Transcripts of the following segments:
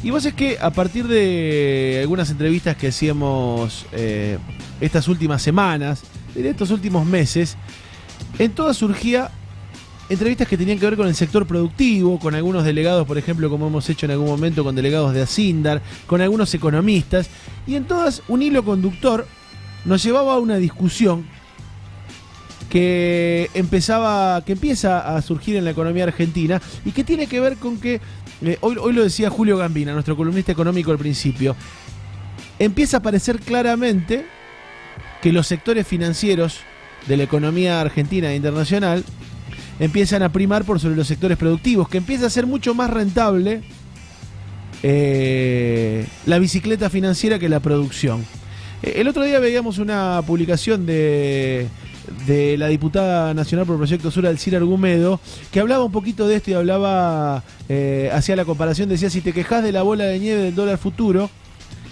Y vos es que a partir de algunas entrevistas que hacíamos estas últimas semanas, en estos últimos meses, en todas surgía entrevistas que tenían que ver con el sector productivo, con algunos delegados, por ejemplo, como hemos hecho en algún momento con delegados de Asindar, con algunos economistas, y en todas un hilo conductor nos llevaba a una discusión que empieza a surgir en la economía argentina y que tiene que ver con que, hoy lo decía Julio Gambina, nuestro columnista económico al principio, empieza a aparecer claramente que los sectores financieros de la economía argentina e internacional empiezan a primar por sobre los sectores productivos, que empieza a ser mucho más rentable la bicicleta financiera que la producción. El otro día veíamos una publicación de la diputada nacional por Proyecto Sur, Alcira Argumedo, que hablaba un poquito de esto y hablaba, hacía la comparación, decía, si te quejas de la bola de nieve del dólar futuro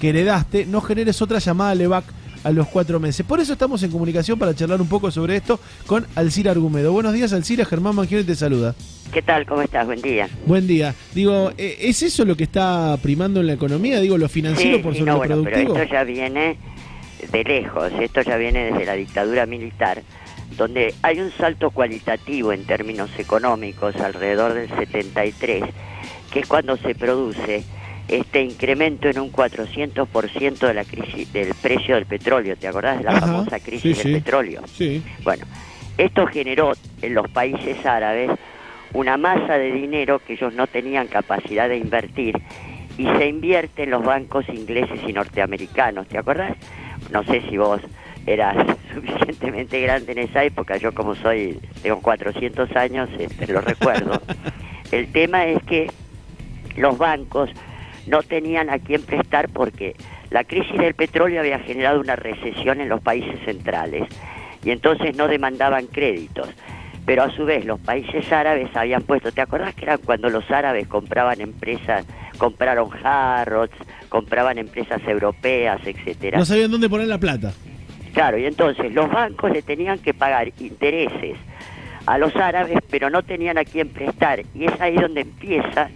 que heredaste, no generes otra llamada LEVAC a los 4 meses. Por eso estamos en comunicación para charlar un poco sobre esto con Alcira Argumedo. Buenos días, Alcira. Germán Mangione te saluda. ¿Qué tal? ¿Cómo estás? Buen día. Buen día. Digo, ¿es eso lo que está primando en la economía? Digo, lo financiero por sobre lo productivo. Pero esto ya viene de lejos. Esto ya viene desde la dictadura militar, donde hay un salto cualitativo en términos económicos alrededor del 73, que es cuando se produce este incremento en un 400% de la crisis del precio del petróleo. ¿Te acordás de la famosa crisis del petróleo? Sí. Bueno, esto generó en los países árabes una masa de dinero que ellos no tenían capacidad de invertir y se invierte en los bancos ingleses y norteamericanos. ¿Te acordás? No sé si vos eras suficientemente grande en esa época. Yo, como tengo 400 años, lo recuerdo. El tema es que los bancos no tenían a quién prestar porque la crisis del petróleo había generado una recesión en los países centrales y entonces no demandaban créditos. Pero a su vez los países árabes habían puesto, ¿te acordás que eran cuando los árabes compraban empresas, compraron Harrods, compraban empresas europeas, etcétera? No sabían dónde poner la plata. Claro, y entonces los bancos le tenían que pagar intereses a los árabes, pero no tenían a quién prestar. Y es ahí donde empieza,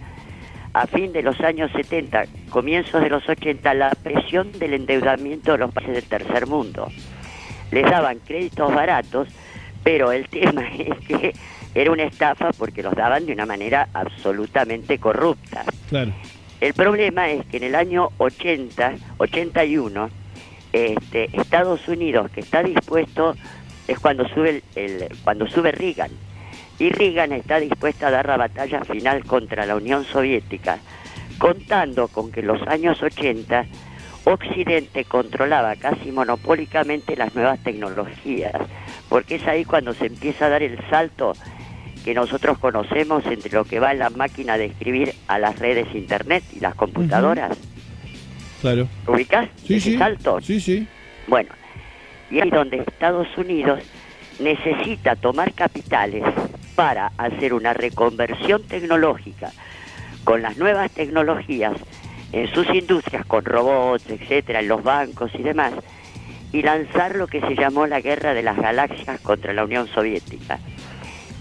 a fin de los años 70, comienzos de los 80, la presión del endeudamiento de los países del tercer mundo. Les daban créditos baratos, pero el tema es que era una estafa porque los daban de una manera absolutamente corrupta. Claro. El problema es que en el año 81, Estados Unidos, que está dispuesto, es cuando sube Reagan, y Reagan está dispuesta a dar la batalla final contra la Unión Soviética, contando con que en los años 80 Occidente controlaba casi monopólicamente las nuevas tecnologías, porque es ahí cuando se empieza a dar el salto que nosotros conocemos entre lo que va en la máquina de escribir a las redes internet y las computadoras. Claro. ¿Ubicás ese salto? Sí. Bueno, y ahí donde Estados Unidos necesita tomar capitales para hacer una reconversión tecnológica con las nuevas tecnologías en sus industrias, con robots, etcétera, en los bancos y demás, y lanzar lo que se llamó la Guerra de las Galaxias contra la Unión Soviética.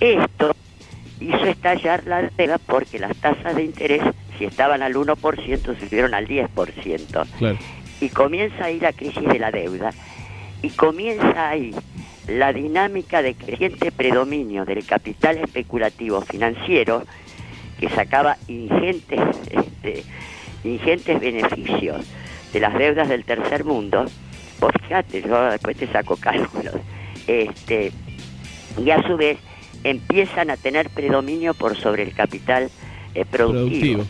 Esto hizo estallar la deuda porque las tasas de interés, si estaban al 1%, subieron al 10%. Claro. Y comienza ahí la crisis de la deuda, y comienza ahí la dinámica de creciente predominio del capital especulativo financiero, que sacaba ingentes beneficios de las deudas del tercer mundo. Pues fíjate, yo después te saco cálculos. Y a su vez empiezan a tener predominio por sobre el capital productivo.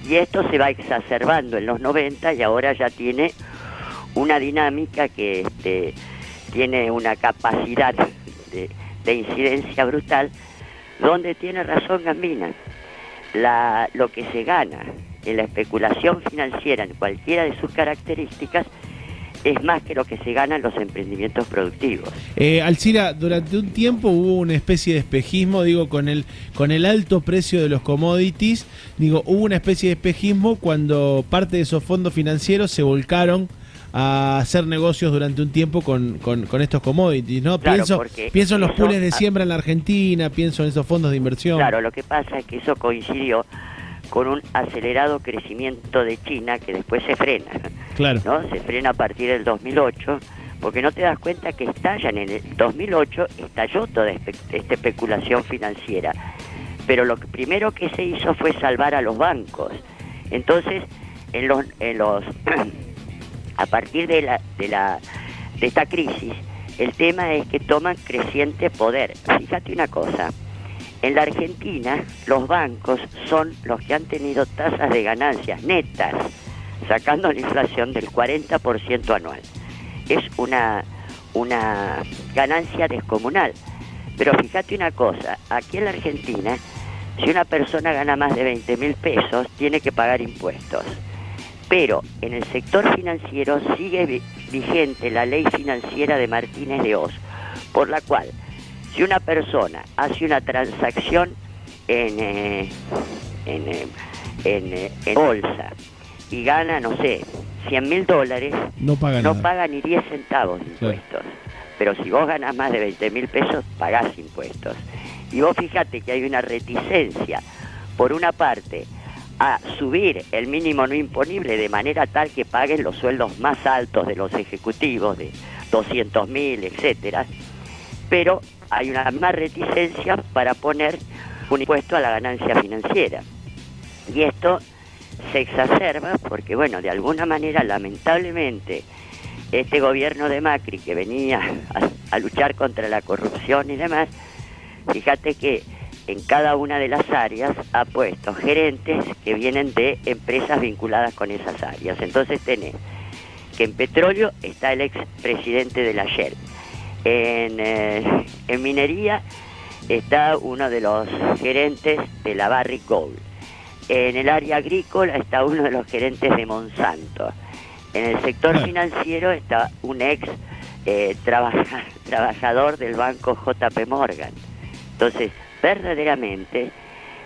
Y esto se va exacerbando en los 90 y ahora ya tiene una dinámica que tiene una capacidad de incidencia brutal, donde tiene razón Gambina. Lo que se gana en la especulación financiera en cualquiera de sus características es más que lo que se gana en los emprendimientos productivos. Alcira, durante un tiempo hubo una especie de espejismo, digo, con el alto precio de los commodities, hubo una especie de espejismo cuando parte de esos fondos financieros se volcaron a hacer negocios durante un tiempo con estos commodities, ¿no? Claro, pienso en los pools de siembra en la Argentina, pienso en esos fondos de inversión. Claro, lo que pasa es que eso coincidió con un acelerado crecimiento de China que después se frena, Claro. ¿no? Se frena a partir del 2008, porque no te das cuenta que estallan en el 2008, estalló toda esta especulación financiera, pero lo primero que se hizo fue salvar a los bancos. Entonces, a partir de esta crisis, el tema es que toman creciente poder. Fíjate una cosa, en la Argentina los bancos son los que han tenido tasas de ganancias netas, sacando la inflación del 40% anual. Es una ganancia descomunal. Pero fíjate una cosa, aquí en la Argentina, si una persona gana más de 20.000 pesos, tiene que pagar impuestos. Pero en el sector financiero sigue vigente la ley financiera de Martínez de Hoz, por la cual si una persona hace una transacción en bolsa y gana, no sé, $100.000, No paga ni 10 centavos de impuestos. Pero si vos ganás más de 20.000 pesos, pagás impuestos. Y vos fíjate que hay una reticencia, por una parte, a subir el mínimo no imponible de manera tal que paguen los sueldos más altos de los ejecutivos, de 200.000, etcétera, pero hay una más reticencia para poner un impuesto a la ganancia financiera. Y esto se exacerba porque, bueno, de alguna manera, lamentablemente, este gobierno de Macri, que venía a luchar contra la corrupción y demás, fíjate que en cada una de las áreas ha puesto gerentes que vienen de empresas vinculadas con esas áreas. Entonces tenés que en petróleo está el expresidente de la Shell, en minería está uno de los gerentes de la Barrick Gold, en el área agrícola está uno de los gerentes de Monsanto, en el sector financiero está un trabajador del banco JP Morgan. Entonces, verdaderamente,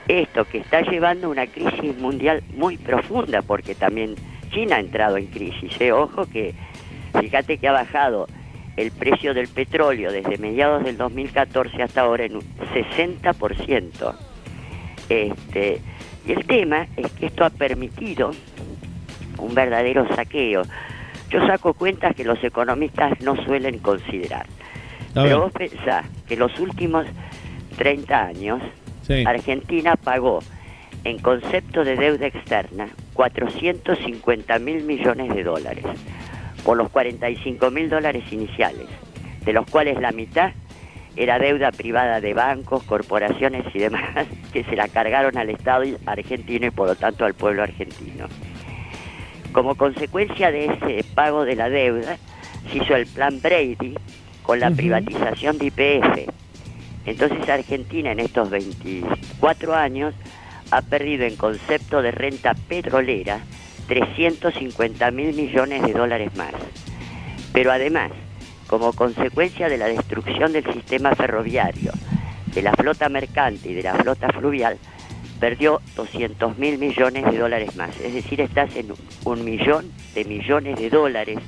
esto que está llevando a una crisis mundial muy profunda, porque también China ha entrado en crisis, ojo que, fíjate que ha bajado el precio del petróleo desde mediados del 2014 hasta ahora en un 60%. Y el tema es que esto ha permitido un verdadero saqueo. Yo saco cuentas que los economistas no suelen considerar. Pero vos pensás que los últimos 30 años, sí, Argentina pagó en concepto de deuda externa 450.000 millones de dólares por los 45.000 dólares iniciales, de los cuales la mitad era deuda privada de bancos, corporaciones y demás, que se la cargaron al Estado argentino y por lo tanto al pueblo argentino. Como consecuencia de ese pago de la deuda, se hizo el plan Brady con la privatización de YPF. Entonces Argentina en estos 24 años ha perdido en concepto de renta petrolera 350.000 millones de dólares más. Pero además, como consecuencia de la destrucción del sistema ferroviario, de la flota mercante y de la flota fluvial, perdió 200.000 millones de dólares más. Es decir, estás en 1 millón de millones de dólares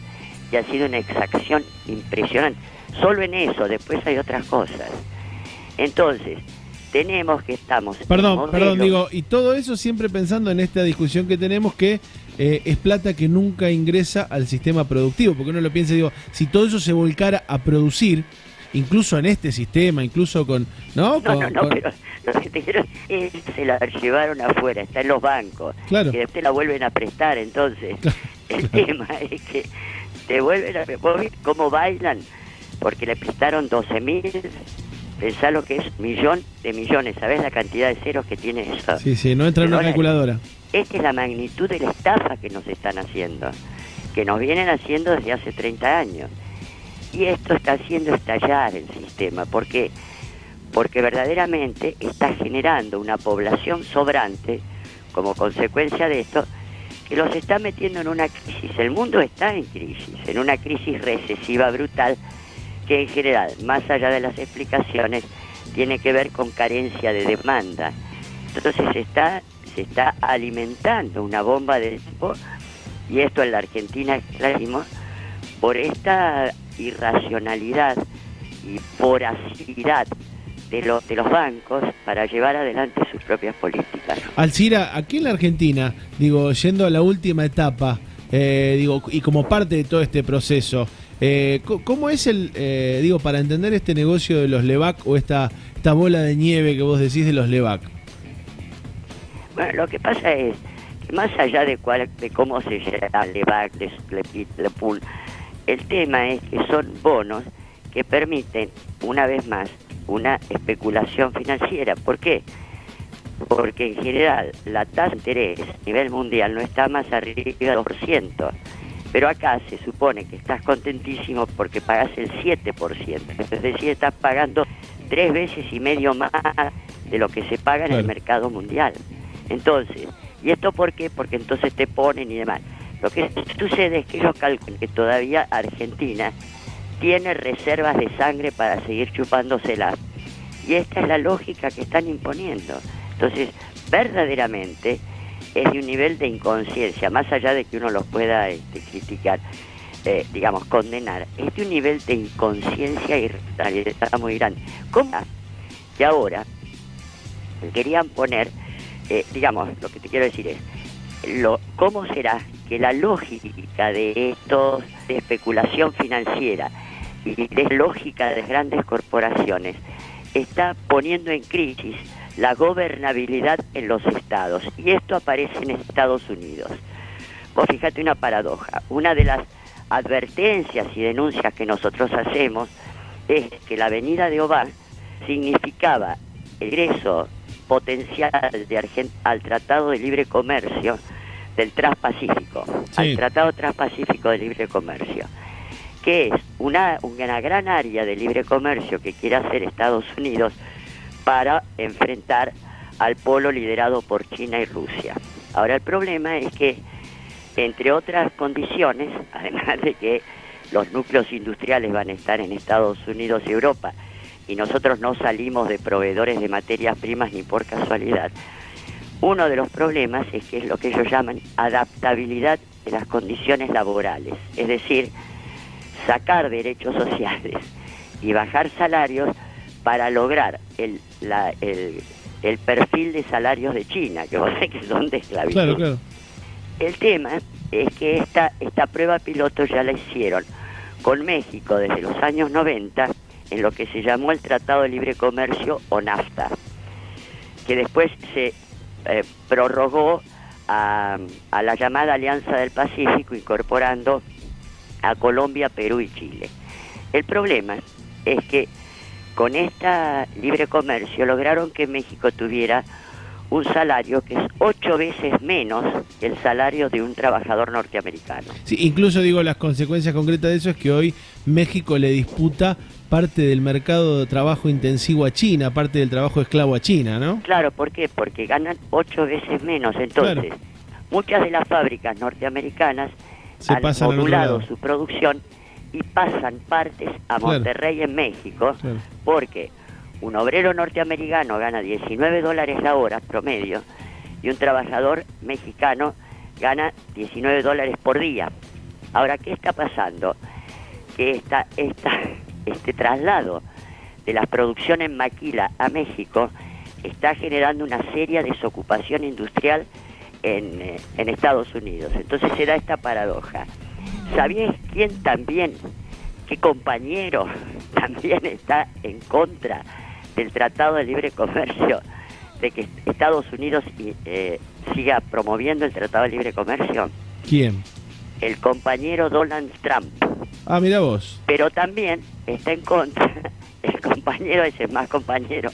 y ha sido una exacción impresionante. Solo en eso, después hay otras cosas. Entonces, tenemos que estamos... Perdón, digo, y todo eso siempre pensando en esta discusión que tenemos que es plata que nunca ingresa al sistema productivo, porque uno lo piensa, digo, si todo eso se volcara a producir, incluso en este sistema, incluso con... No, pero lo que te quiero es que se la llevaron afuera, está en los bancos, claro, que después la vuelven a prestar, entonces el tema es que te vuelven a... ¿Vos viste cómo bailan? Porque le prestaron 12.000... Pensá lo que es millón de millones, ¿sabés la cantidad de ceros que tiene eso? Sí, no entra en una calculadora. Esta es la magnitud de la estafa que nos están haciendo, que nos vienen haciendo desde hace 30 años. Y esto está haciendo estallar el sistema. ¿Por qué? Porque verdaderamente está generando una población sobrante, como consecuencia de esto, que los está metiendo en una crisis. El mundo está en crisis, en una crisis recesiva brutal, que en general, más allá de las explicaciones, tiene que ver con carencia de demanda. Entonces se está alimentando una bomba de tiempo, y esto en la Argentina es clarísimo, por esta irracionalidad y voracidad de los bancos para llevar adelante sus propias políticas. Alcira, aquí en la Argentina, digo, yendo a la última etapa, digo, y como parte de todo este proceso, ¿cómo es digo, para entender este negocio de los LEVAC o esta bola de nieve que vos decís de los LEVAC? Bueno, lo que pasa es que más allá de cómo se llama LEVAC, Le Pool, el tema es que son bonos que permiten, una vez más, una especulación financiera. ¿Por qué? Porque en general la tasa de interés a nivel mundial no está más arriba del 2%, pero acá se supone que estás contentísimo porque pagas el 7%, es decir, estás pagando 3 veces y medio más de lo que se paga en el mercado mundial. Entonces, ¿y esto por qué? Porque entonces te ponen y demás. Lo que sucede es que ellos calculan que todavía Argentina tiene reservas de sangre para seguir chupándoselas. Y esta es la lógica que están imponiendo. Entonces, verdaderamente es de un nivel de inconsciencia, más allá de que uno los pueda criticar, digamos, condenar, es de un nivel de inconsciencia y irracionalidad muy grande. ¿Cómo? Que ahora querían poner, digamos, lo que te quiero decir es, ¿cómo será que la lógica de estos de especulación financiera y de lógica de grandes corporaciones está poniendo en crisis la gobernabilidad en los estados? Y esto aparece en Estados Unidos. Vos fíjate una paradoja. Una de las advertencias y denuncias que nosotros hacemos es que la venida de Obama significaba el ingreso potencial de Argentina al Tratado de Libre Comercio del Transpacífico, al Tratado Transpacífico de Libre Comercio, que es una gran área de libre comercio que quiere hacer Estados Unidos para enfrentar al polo liderado por China y Rusia. Ahora, el problema es que, entre otras condiciones, además de que los núcleos industriales van a estar en Estados Unidos y Europa, y nosotros no salimos de proveedores de materias primas ni por casualidad, uno de los problemas es que es lo que ellos llaman adaptabilidad de las condiciones laborales, es decir, sacar derechos sociales y bajar salarios para lograr el perfil de salarios de China, que vos sabés que son de esclavitud. Claro, claro. El tema es que esta prueba piloto ya la hicieron con México desde los años 90 en lo que se llamó el Tratado de Libre Comercio o NAFTA, que después se prorrogó a la llamada Alianza del Pacífico, incorporando a Colombia, Perú y Chile. El problema es que con esta libre comercio lograron que México tuviera un salario que es 8 veces menos que el salario de un trabajador norteamericano. Sí, incluso digo, las consecuencias concretas de eso es que hoy México le disputa parte del mercado de trabajo intensivo a China, parte del trabajo esclavo a China, ¿no? Claro, ¿por qué? Porque ganan 8 veces menos. Entonces, muchas de las fábricas norteamericanas han modulado su producción y pasan partes a Monterrey, en México, porque un obrero norteamericano gana $19 la hora promedio y un trabajador mexicano gana $19 por día. Ahora, ¿qué está pasando? Que este traslado de la producción en maquila a México está generando una seria desocupación industrial en Estados Unidos. Entonces se da esta paradoja. ¿Sabías quién también, qué compañero también está en contra del Tratado de Libre Comercio, de que Estados Unidos siga promoviendo el Tratado de Libre Comercio? ¿Quién? El compañero Donald Trump. Ah, mira vos. Pero también está en contra el compañero, ese más compañero,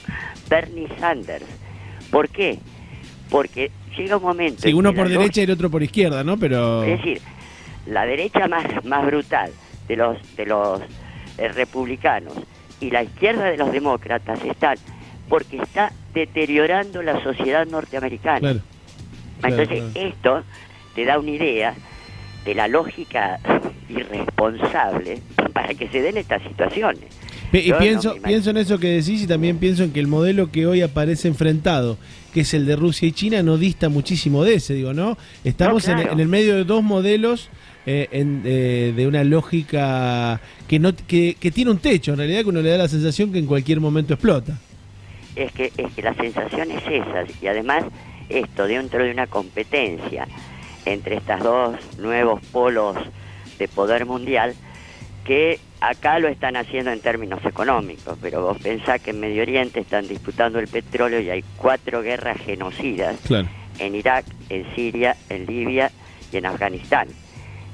Bernie Sanders. ¿Por qué? Porque llega un momento... Sí, uno por derecha y el otro por izquierda, ¿no? Pero... Es decir, la derecha más brutal de los republicanos y la izquierda de los demócratas están porque está deteriorando la sociedad norteamericana. Claro. Entonces, esto te da una idea de la lógica irresponsable para que se den estas situaciones. Y pienso en eso que decís, y también pienso en que el modelo que hoy aparece enfrentado, que es el de Rusia y China, no dista muchísimo de ese, digo, ¿no? Estamos en el medio de dos modelos de una lógica que tiene un techo, en realidad, que uno le da la sensación que en cualquier momento explota. es que la sensación es esa, y además esto dentro de una competencia entre estos dos nuevos polos de poder mundial, que acá lo están haciendo en términos económicos, pero vos pensás que en Medio Oriente están disputando el petróleo y hay 4 guerras genocidas, Claro. en Irak, en Siria, en Libia y en Afganistán.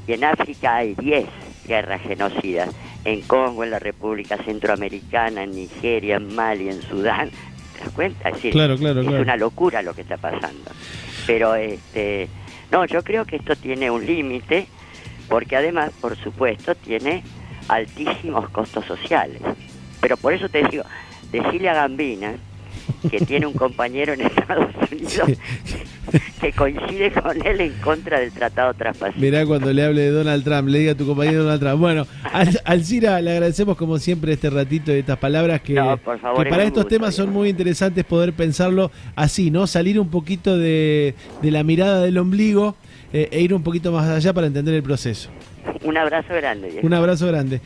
Y en África hay 10 guerras genocidas, en Congo, en la República Centroamericana, en Nigeria, en Mali, en Sudán. ¿Te das cuenta? Es decir, Claro. es una locura lo que está pasando. Pero no, yo creo que esto tiene un límite, porque además, por supuesto, tiene altísimos costos sociales. Pero por eso te digo, decirle a Gambina, que tiene un compañero en Estados Unidos que coincide con él en contra del Tratado Transpacífico. Mirá cuando le hable de Donald Trump, le diga a tu compañero Donald Trump. Bueno, Alcira, le agradecemos como siempre este ratito y estas palabras que, No, por favor, que para es un estos gusto, temas son muy interesantes poder pensarlo así, ¿no? Salir un poquito de la mirada del ombligo e ir un poquito más allá para entender el proceso. Un abrazo grande, viejo. Un abrazo grande.